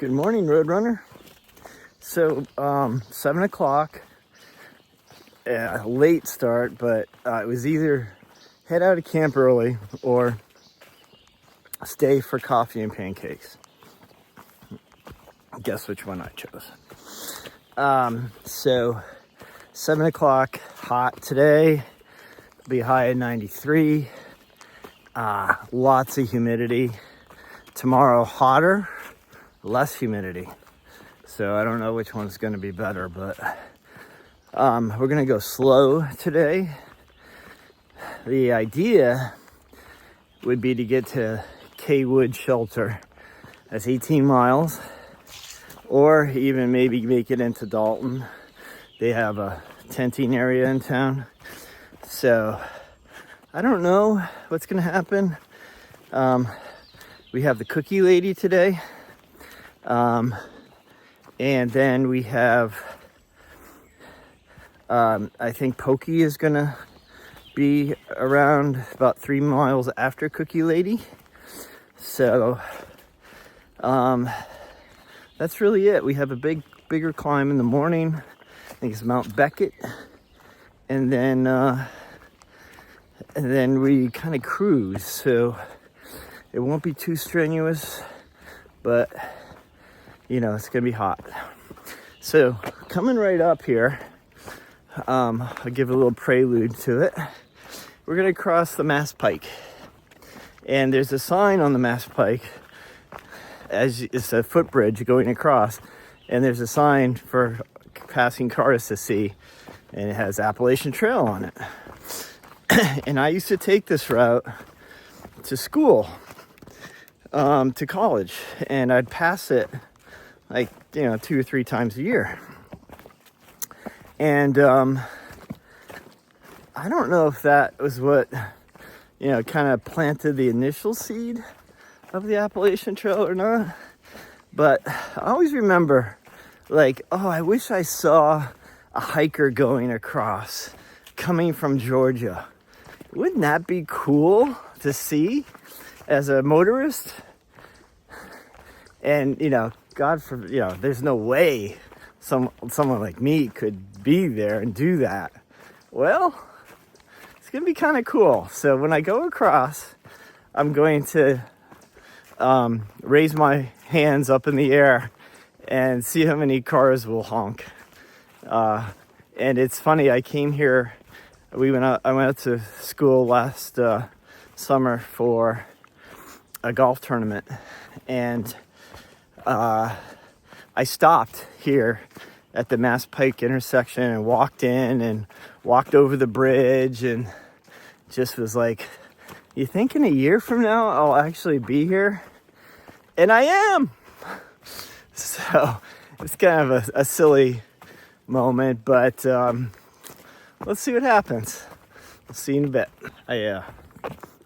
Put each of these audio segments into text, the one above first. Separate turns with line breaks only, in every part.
Good morning, Roadrunner. So, 7 o'clock, late start, but it was either head out of camp early or stay for coffee and pancakes. Guess which one I chose. So 7 o'clock, hot today, be high at 93, lots of humidity. Tomorrow, hotter, less humidity. So I don't know which one's going to be better, but we're going to go slow today. The idea would be to get to K-Wood Shelter. That's 18 miles. Or even maybe make it into Dalton. They have a tenting area in town. So I don't know what's going to happen. We have the cookie lady today. And then we have, I think Pokey is going to be around about 3 miles after Cookie Lady. So that's really it. We have a bigger climb in the morning. I think it's Mount Beckett. And then we kind of cruise. So it won't be too strenuous, but you know, it's gonna be hot. So coming right up here, I'll give a little prelude to it. We're gonna cross the Mass Pike. And there's a sign on the Mass Pike, as it's a footbridge going across, and there's a sign for passing cars to see, and it has Appalachian Trail on it. And I used to take this route to school, to college, and I'd pass it like, 2 or 3 times a year. And I don't know if that was what, kind of planted the initial seed of the Appalachian Trail or not. But I always remember, I wish I saw a hiker going across, coming from Georgia. Wouldn't that be cool to see as a motorist? And, God forbid, there's no way someone like me could be there and do that. Well, it's going to be kind of cool. So when I go across, I'm going to raise my hands up in the air and see how many cars will honk. And it's funny, I came here, I went out to school last summer for a golf tournament, and I stopped here at the Mass Pike intersection and walked in and walked over the bridge and just was like, you think in a year from now I'll actually be here? And I am! So it's kind of a silly moment, but let's see what happens. We'll see in a bit. I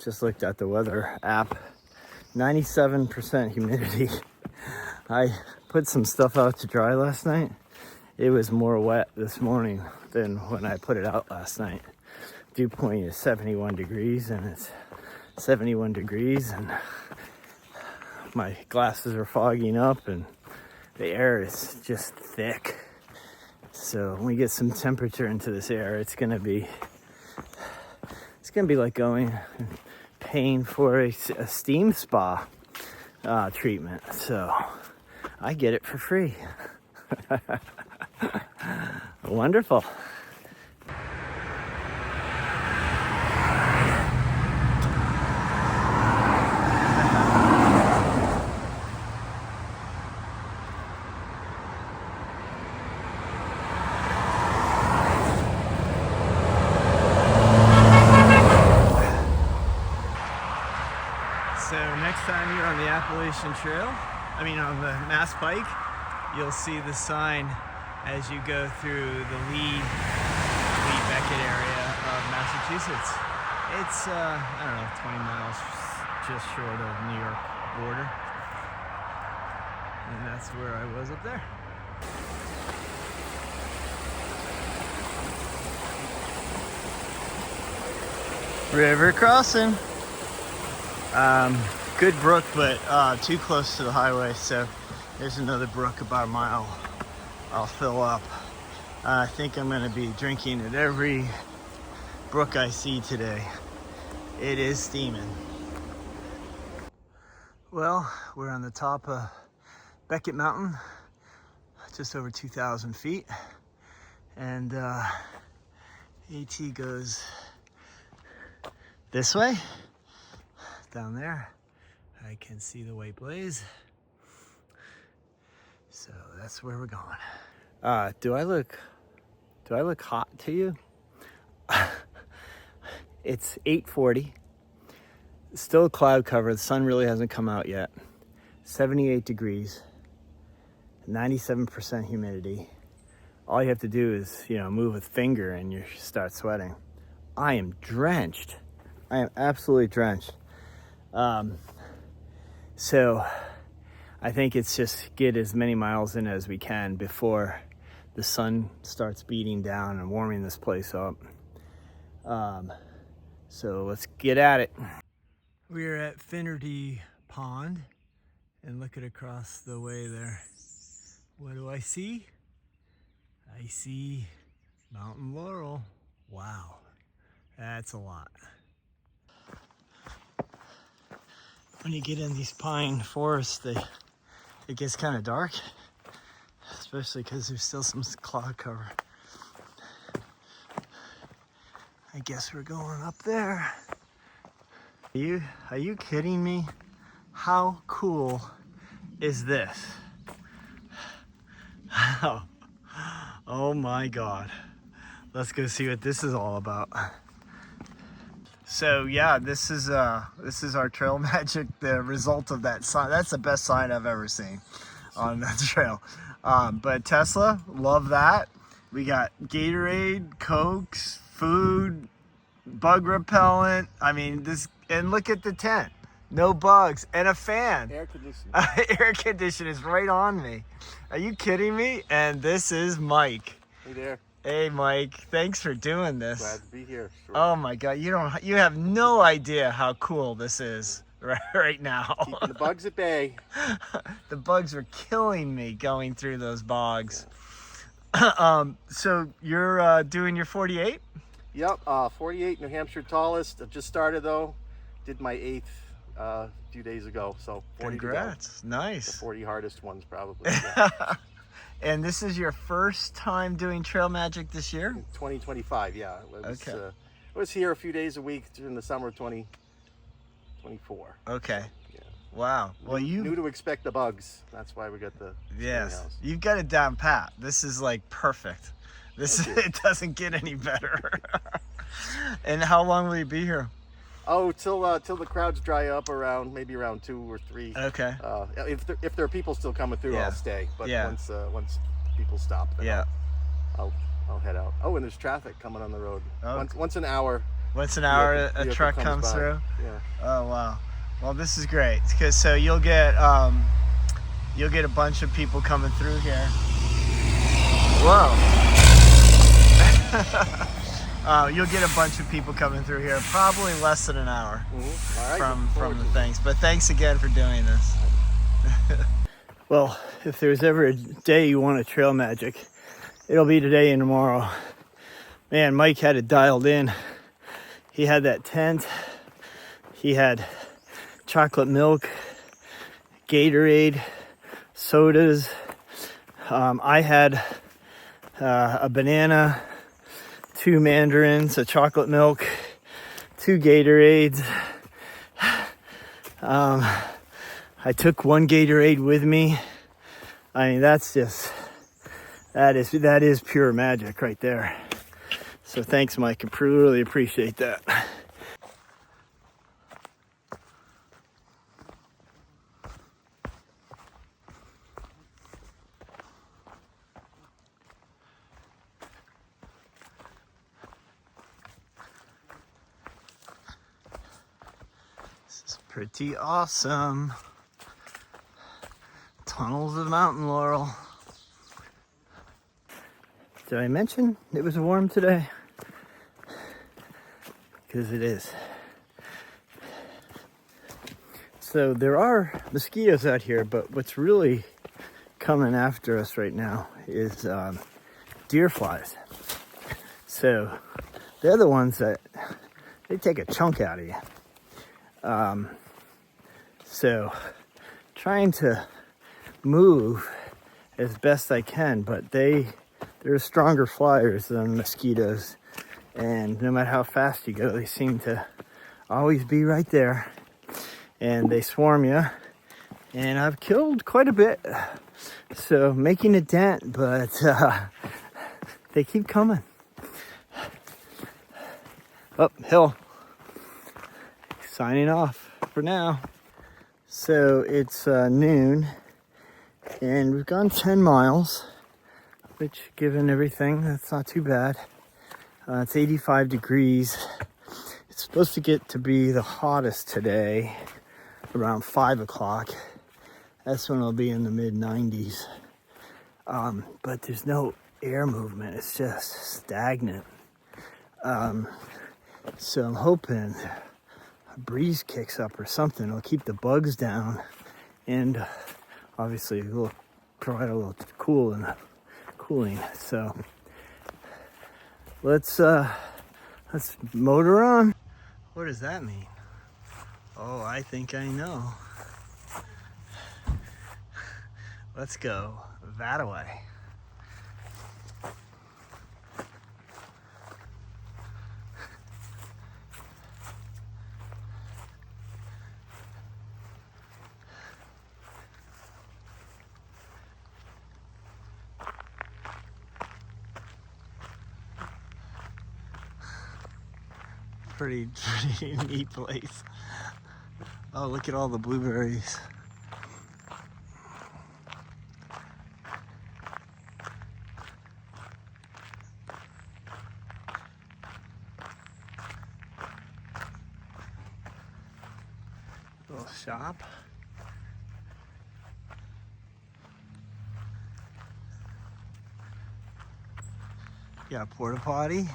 just looked at the weather app. 97% humidity. I put some stuff out to dry last night. It was more wet this morning than when I put it out last night. Dew point is 71 degrees, and it's 71 degrees, and my glasses are fogging up, and the air is just thick. So when we get some temperature into this air, it's gonna be like going and paying for a steam spa treatment. So I get it for free. Wonderful. So next time you're on the Appalachian Trail, on the Mass Pike, you'll see the sign as you go through the Lee Beckett area of Massachusetts. It's 20 miles just short of New York border, and that's where I was up there. River Crossin. Good brook, but too close to the highway, so There's another brook about a mile. I'll fill up. I think I'm gonna be drinking at every brook I see today. It is steaming. Well, we're on the top of Beckett Mountain, just over 2,000 feet. And AT goes this way, down there. I can see the white blaze. So that's where we're going. Do I look hot to you? It's 8:40. Still a cloud cover. The sun really hasn't come out yet. 78 degrees, 97% humidity. All you have to do is, move a finger and you start sweating. I am drenched. I am absolutely drenched. So I think it's just get as many miles in as we can before the sun starts beating down and warming this place up. So let's get at it. We're at Finnerty Pond and look at across the way there. What do I see? I see mountain laurel. Wow, that's a lot. When you get in these pine forests, it gets kind of dark, especially because there's still some cloud cover. I guess we're going up there. Are you kidding me? How cool is this? Oh my God. Let's go see what this is all about. So yeah, this is our trail magic, the result of that sign. That's the best sign I've ever seen on that trail. But Tesla, love that. We got Gatorade, Cokes, food, bug repellent. I mean, and look at the tent. No bugs and a fan.
Air conditioning.
Air conditioning is right on me. Are you kidding me? And this is Mike.
Hey there.
Hey Mike, thanks for doing this.
Glad to be here. Sure.
Oh my God, you have no idea how cool this is right now.
Keeping the bugs at bay.
The bugs are killing me going through those bogs. So you're doing your 48?
Yep, 48, New Hampshire tallest. I just started though. Did my 8th a few days ago, so 40
Congrats,
to go.
Nice.
The 40 hardest ones probably. Yeah.
And this is your first time doing trail magic this year?
2025, yeah.
Okay.
I was here a few days a week during the summer of 2024.
Okay.
Yeah.
Wow. Well, you
knew to expect the bugs. That's why we got the
yes.
house.
You've got it down pat. This is like perfect. It doesn't get any better. And how long will you be here?
Oh, till the crowds dry up maybe around 2 or 3.
Okay.
If there are people still coming through,
Yeah.
I'll stay. But
Yeah.
once people stop, then
Yeah.
I'll head out. Oh, and there's traffic coming on the road.
Oh.
Once an hour.
Once an hour, a truck comes
by.
through.
Yeah.
Oh wow. Well, this is great because so you'll get a bunch of people coming through here. Whoa. You'll get a bunch of people coming through here, probably less than an hour.
Mm-hmm. All right.
From the things. But thanks again for doing this. Well, if there's ever a day you want a trail magic, it'll be today and tomorrow. Man, Mike had it dialed in. He had that tent. He had chocolate milk, Gatorade, sodas. I had a banana, 2 mandarins, a chocolate milk, 2 Gatorades. I took 1 Gatorade with me. I mean, that is pure magic right there. So thanks, Mike. I really appreciate that. This is pretty awesome. Tunnels of mountain laurel. Did I mention it was warm today? Because it is. So there are mosquitoes out here, but what's really coming after us right now is deer flies. So they're the ones that they take a chunk out of you. So trying to move as best I can, but they're stronger flyers than mosquitoes, and no matter how fast you go, they seem to always be right there, and they swarm you. And I've killed quite a bit, so making a dent, but they keep coming. Up hill. Signing off for now. So it's noon, and we've gone 10 miles, which, given everything, that's not too bad. It's 85 degrees. It's supposed to get to be the hottest today around 5 o'clock. That's when it'll be in the mid 90s. But there's no air movement. It's just stagnant. So I'm hoping a breeze kicks up or something. It'll keep the bugs down, and obviously it'll provide a little cooling. So let's motor on. What does that mean? Oh, I think I know. Let's go that way. Pretty neat place. Oh, look at all the blueberries. Little shop. Got a porta potty.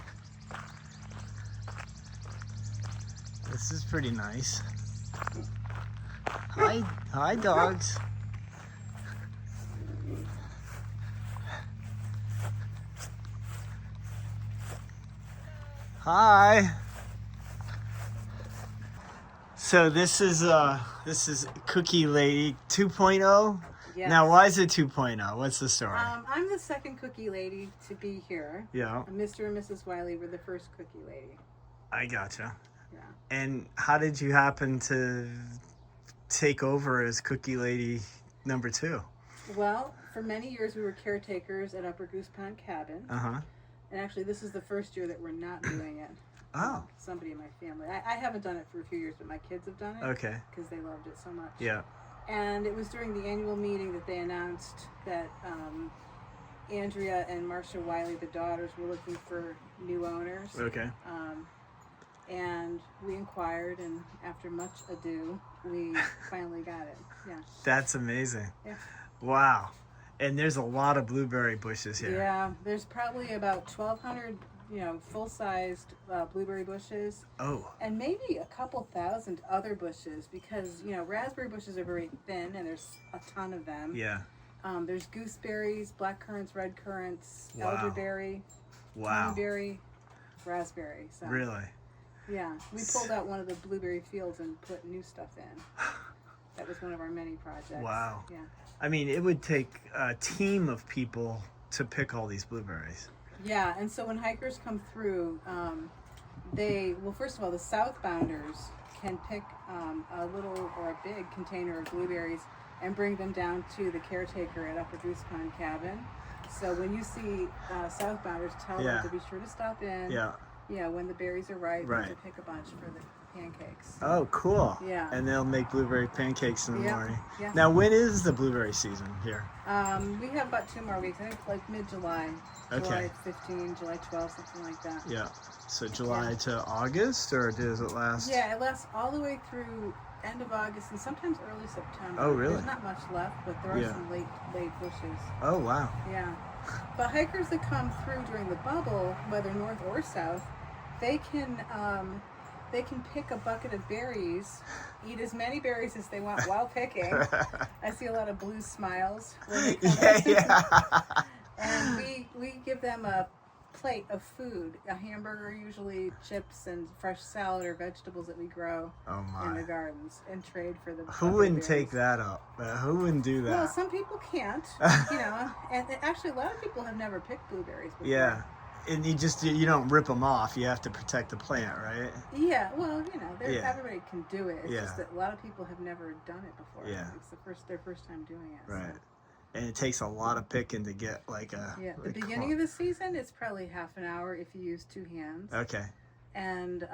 This is pretty nice. Hi dogs. Hi. So this is Cookie Lady 2.0.
Yes.
Now, why is it 2.0? What's the story?
I'm the second cookie lady to be here.
Yeah.
Mr. and Mrs. Wiley were the first cookie lady.
I gotcha.
Yeah.
And how did you happen to take over as Cookie Lady number 2?
Well, for many years we were caretakers at Upper Goose Pond Cabin.
Uh-huh.
And actually this is the first year that we're not doing it.
Oh.
Somebody in my family. I haven't done it for a few years, but my kids have done it.
Okay.
Because they loved it so much.
Yeah.
And it was during the annual meeting that they announced that Andrea and Marcia Wiley, the daughters, were looking for new owners.
Okay.
And we inquired, and after much ado, we finally got it. Yeah.
That's amazing.
Yeah.
Wow. And there's a lot of blueberry bushes here.
Yeah, there's probably about 1,200, full-sized blueberry bushes.
Oh.
And maybe a couple thousand other bushes, because, raspberry bushes are very thin, and there's a ton of them.
Yeah.
There's gooseberries, black currants, red currants,
Wow.
elderberry,
Wow.
honeyberry, raspberry. So,
Really?
yeah, we pulled out one of the blueberry fields and put new stuff in. That was one of our many projects.
Wow.
Yeah.
I mean, it would take a team of people to pick all these blueberries.
Yeah, and so when hikers come through, first of all, the southbounders can pick a little or a big container of blueberries and bring them down to the caretaker at Upper Goose Pond Cabin. So when you see southbounders, tell them to be sure to stop in.
Yeah.
Yeah, when the berries are ripe,
Right.
to pick a bunch for the pancakes.
Oh, cool.
Yeah.
And they'll make blueberry pancakes in the
Yep.
morning.
Yeah.
Now, when is the blueberry season here?
We have about 2 more weeks. I think like mid-July.
Okay.
July 15, July 12, something like that.
Yeah. So July to August, or does it last?
Yeah, it lasts all the way through end of August and sometimes early September.
Oh, really?
There's not much left, but there are some late bushes.
Oh, wow.
Yeah. But hikers that come through during the bubble, whether north or south, they can they can pick a bucket of berries, eat as many berries as they want while picking. I see a lot of blue smiles when they come in. And we give them a plate of food, a hamburger, usually chips and fresh salad or vegetables that we grow in the gardens, and trade for the
Who wouldn't take that up? Who wouldn't do that?
Well, some people can't, and actually a lot of people have never picked blueberries before.
Yeah. And you don't rip them off. You have to protect the plant, right?
Yeah, well, everybody can do it. It's just that a lot of people have never done it before.
Yeah.
It's their first time doing it.
Right.
So.
And it takes a lot of picking to get like a...
Yeah, the beginning of the season, it's probably half an hour if you use 2 hands.
Okay.
And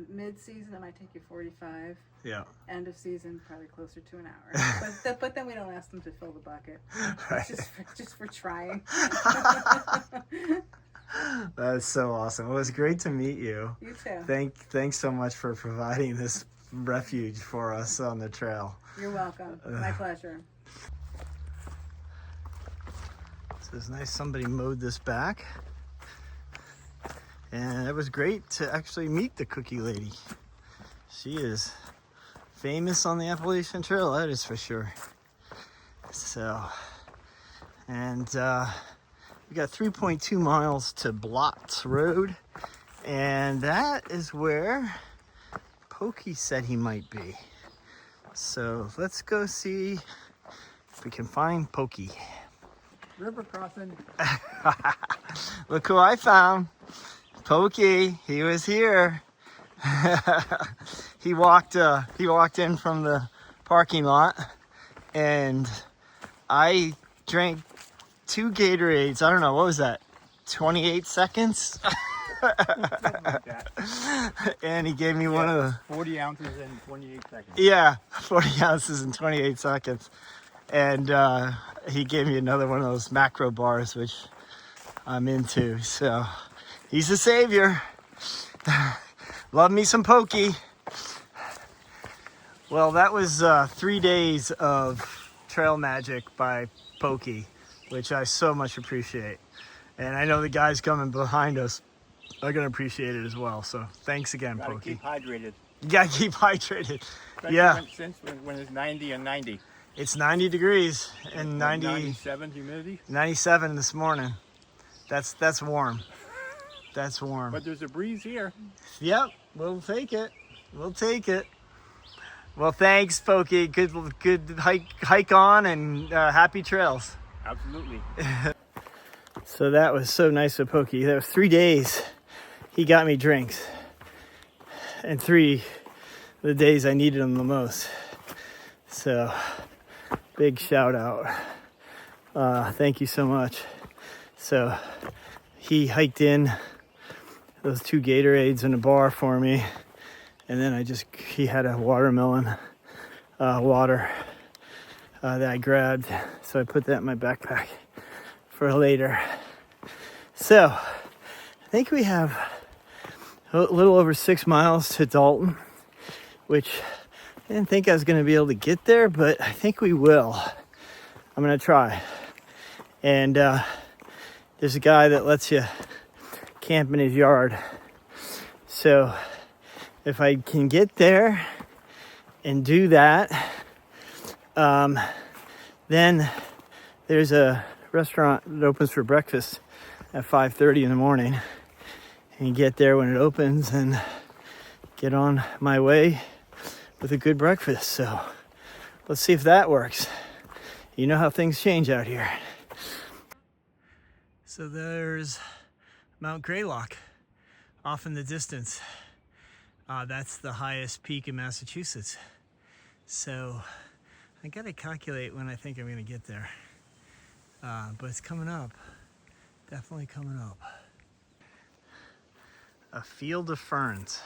mid-season, it might take you 45.
Yeah.
End of season, probably closer to an hour. But then we don't ask them to fill the bucket.
Right.
It's just for trying.
That is so awesome. It was great to meet you.
You too.
Thanks so much for providing this refuge for us on the trail.
You're welcome. My pleasure.
So it's nice somebody mowed this back. And it was great to actually meet the cookie lady. She is famous on the Appalachian Trail, that is for sure. So, and we got 3.2 miles to Blotts Road, and that is where Pokey said he might be. So let's go see if we can find Pokey.
River Crossin.
Look who I found. Pokey, he was here. He walked in from the parking lot, and I drank 2 Gatorades. I don't know, what was that? 28 seconds?
Like that.
And he gave me one of the
40 ounces in 28 seconds.
Yeah, 40 ounces in 28 seconds. And he gave me another one of those macro bars, which I'm into. So he's a savior. Love me some Pokey. Well, that was 3 days of trail magic by Pokey, which I so much appreciate. And I know the guys coming behind us are going to appreciate it as well. So thanks again,
Gotta
Pokey.
keep hydrated.
You got to keep hydrated.
Especially
Yeah.
when it's 90 and 90.
It's 90 degrees and
97 humidity.
97 this morning. That's warm. That's warm.
But there's a breeze here.
Yep, we'll take it. We'll take it. Well, thanks, Pokey. Good hike on, and happy trails.
Absolutely.
So that was so nice of Pokey. That was 3 days. He got me drinks, and 3 of the days I needed them the most. So big shout out. Thank you so much. So he hiked in those 2 Gatorades and a bar for me, and then he had a watermelon water that I grabbed, so I put that in my backpack for later. So I think we have a little over 6 miles to Dalton, which I didn't think I was going to be able to get there, but I think we will. I'm going to try. And there's a guy that lets you camp in his yard. So if I can get there and do that, then there's a restaurant that opens for breakfast at 5:30 in the morning. And get there when it opens and get on my way with a good breakfast. So let's see if that works. You know how things change out here. So there's Mount Greylock off in the distance. That's the highest peak in Massachusetts. So I gotta calculate when I think I'm gonna get there. But it's coming up, definitely coming up. A field of ferns.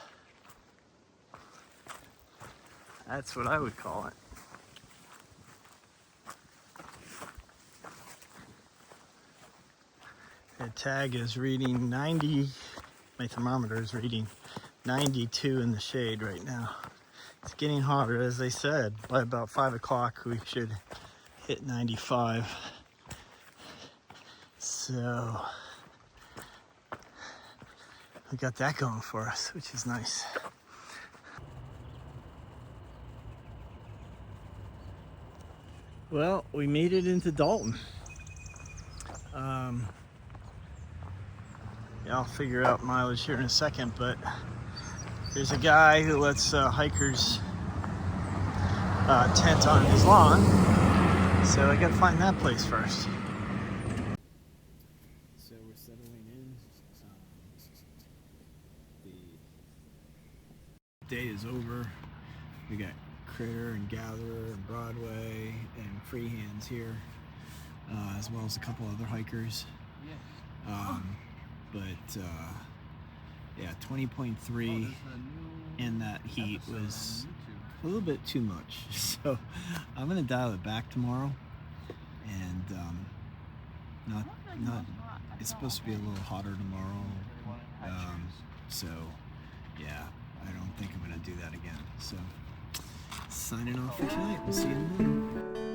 That's what I would call it. The tag is reading 90, my thermometer is reading 92 in the shade right now. It's getting hotter, as I said. By about 5 o'clock we should hit 95. So we got that going for us, which is nice. Well, we made it into Dalton. Yeah, I'll figure out mileage here in a second, but there's a guy who lets hikers tent on his lawn, so I gotta find that place first. So we're settling in. The day is over. We got Critter and Gatherer and Broadway and Freehands here, as well as a couple other hikers. Yeah, 20.3 in that heat was a little bit too much. So I'm gonna dial it back tomorrow, and not. It's supposed to be a little hotter tomorrow. So yeah, I don't think I'm gonna do that again. So signing off for tonight. We'll see you in the morning.